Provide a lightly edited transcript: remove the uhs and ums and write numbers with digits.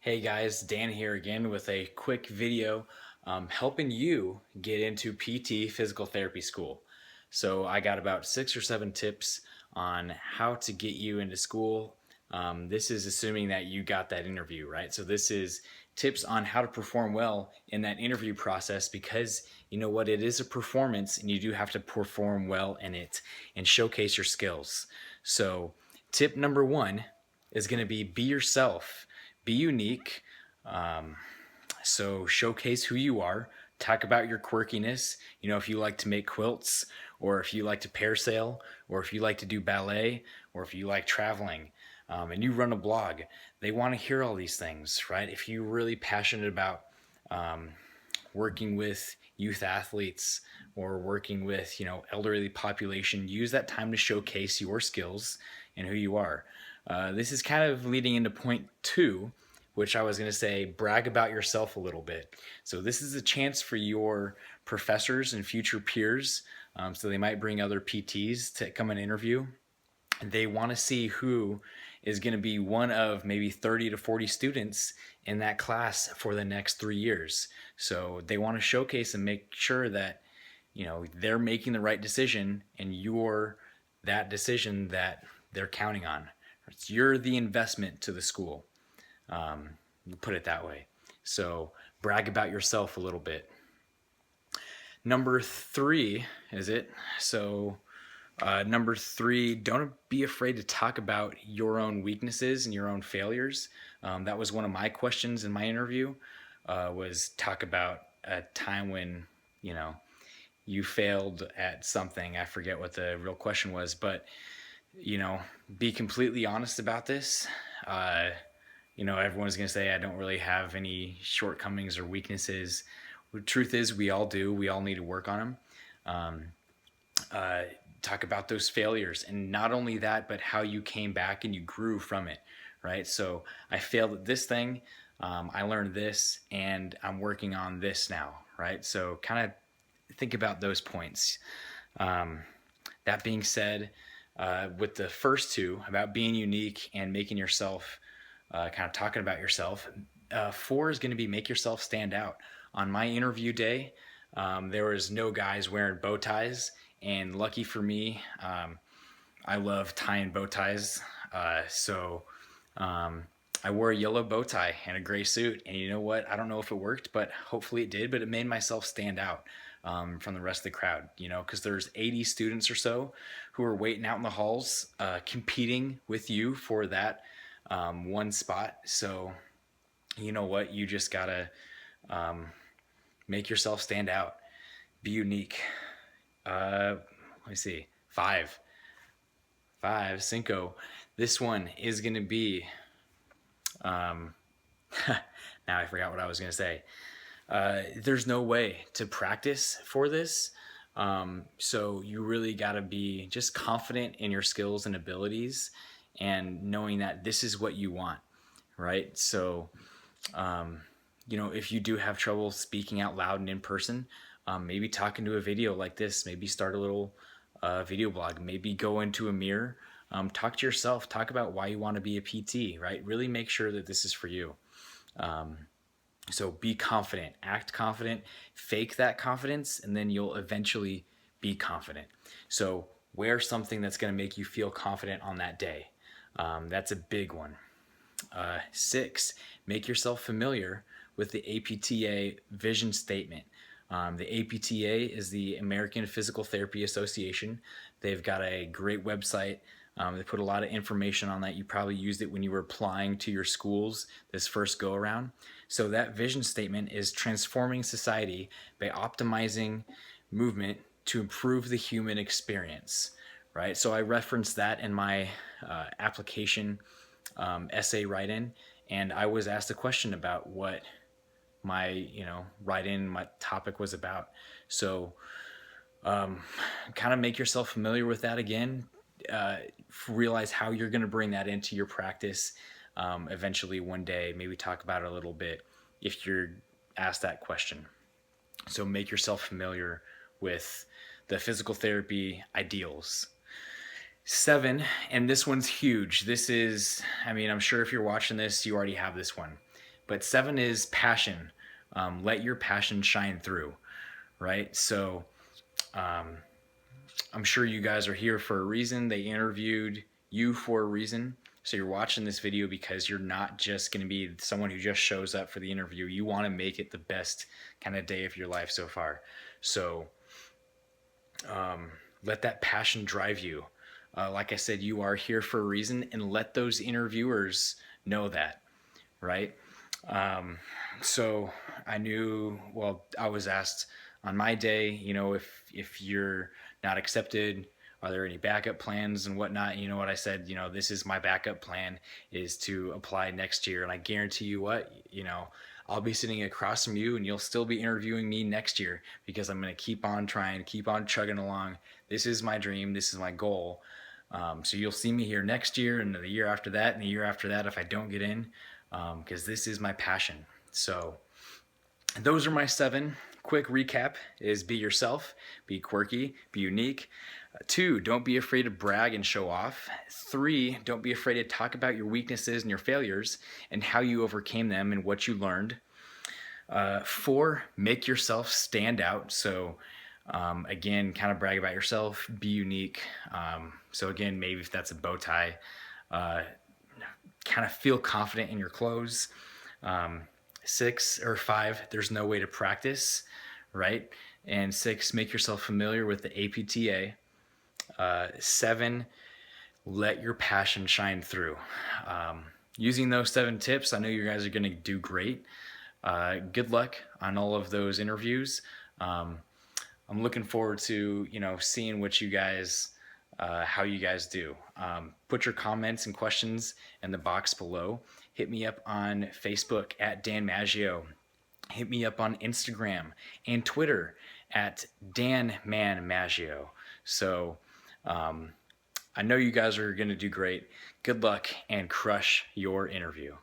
Hey guys, Dan here again with a quick video helping you get into PT physical therapy school. So I got about 6 or 7 tips on how to get you into school. This is assuming that you got that interview, right? So this is tips on how to perform well in that interview process because you know what, it is a performance and you do have to perform well in it and showcase your skills. So tip number one is going to be yourself, be unique. Um, so showcase who you are. Talk about your quirkiness. You know, if you like to make quilts, or if you like to parasail, or if you like to do ballet, or if you like traveling, and you run a blog, they want to hear all these things, right? If you're really passionate about um, working with youth athletes or working with elderly population, use that time to showcase your skills and who you are. This is kind of leading into point two, which I was going to say, brag about yourself a little bit. So this is a chance for your professors and future peers. So they might bring other PTs to come and interview. They want to see who is going to be one of maybe 30 to 40 students in that class for the next 3 years. So they want to showcase and make sure that they're making the right decision and you're that decision that they're counting on. You're the investment to the school. Put it that way. So brag about yourself a little bit. Number three, is it? So number three, don't be afraid to talk about your own weaknesses and your own failures. That was one of my questions in my interview, was talk about a time when, you failed at something. I forget what the real question was, but, be completely honest about this. Everyone's going to say, I don't really have any shortcomings or weaknesses. The truth is, we all do. We all need to work on them. Uh, Talk about those failures, and not only that, but how you came back and you grew from it, right? So I failed at this thing. I learned this and I'm working on this now, right? So kind of think about those points. That being said, with the first two about being unique and making yourself kind of talking about yourself, four is going to be make yourself stand out. On my interview day, there was no guys wearing bow ties, and lucky for me, I love tying bow ties. So I wore a yellow bow tie and a gray suit, and you know what? I don't know if it worked, but hopefully it did. But it made myself stand out from the rest of the crowd, because there's 80 students or so who are waiting out in the halls, competing with you for that one spot. So you know what? You just gotta make yourself stand out, be unique. Let me see. Cinco. This one is gonna be. Now I forgot what I was gonna say. There's no way to practice for this. So you really got to be just confident in your skills and abilities and knowing that this is what you want, right? So, if you do have trouble speaking out loud and in person, maybe talk into a video like this, maybe start a little video blog, maybe go into a mirror, talk to yourself, talk about why you want to be a PT, right? Really make sure that this is for you. So be confident, act confident, fake that confidence, and then you'll eventually be confident. So wear something that's going to make you feel confident on that day. That's a big one. 6, make yourself familiar with the APTA vision statement. The APTA is the American Physical Therapy Association. They've got a great website. They put a lot of information on that. You probably used it when you were applying to your schools this first go around. So that vision statement is transforming society by optimizing movement to improve the human experience, right? So I referenced that in my application essay write-in, and I was asked a question about what my write-in, my topic was about. So kind of make yourself familiar with that again. Realize how you're going to bring that into your practice eventually one day. Maybe talk about it a little bit if you're asked that question. So make yourself familiar with the physical therapy ideals. 7, and this one's huge. This is, I'm sure if you're watching this, you already have this one. But 7 is passion. Let your passion shine through, right? So I'm sure you guys are here for a reason. They interviewed you for a reason. So you're watching this video because you're not just going to be someone who just shows up for the interview. You want to make it the best kind of day of your life so far. So let that passion drive you. Like I said, you are here for a reason, and let those interviewers know that, right? So I knew, well, I was asked on my day, if you're not accepted, are there any backup plans and whatnot? You know what I said? This is my backup plan, is to apply next year. And I guarantee you what, I'll be sitting across from you and you'll still be interviewing me next year, because I'm going to keep on trying, keep on chugging along. This is my dream. This is my goal. So you'll see me here next year and the year after that and the year after that if I don't get in, because this is my passion. So those are my 7. Quick recap is: be yourself, be quirky, be unique. 2, don't be afraid to brag and show off. 3, don't be afraid to talk about your weaknesses and your failures and how you overcame them and what you learned. 4, make yourself stand out. So again, kind of brag about yourself, be unique. So again, maybe if that's a bow tie, kind of feel confident in your clothes. 6 or 5, there's no way to practice, right? And 6, make yourself familiar with the APTA. 7, let your passion shine through. Using those 7 tips, I know you guys are going to do great. Good luck on all of those interviews. I'm looking forward to, seeing what you guys, how you guys do. Put your comments and questions in the box below. Hit me up on Facebook at Dan Maggio. Hit me up on Instagram and Twitter at DanManMaggio. So I know you guys are going to do great. Good luck and crush your interview.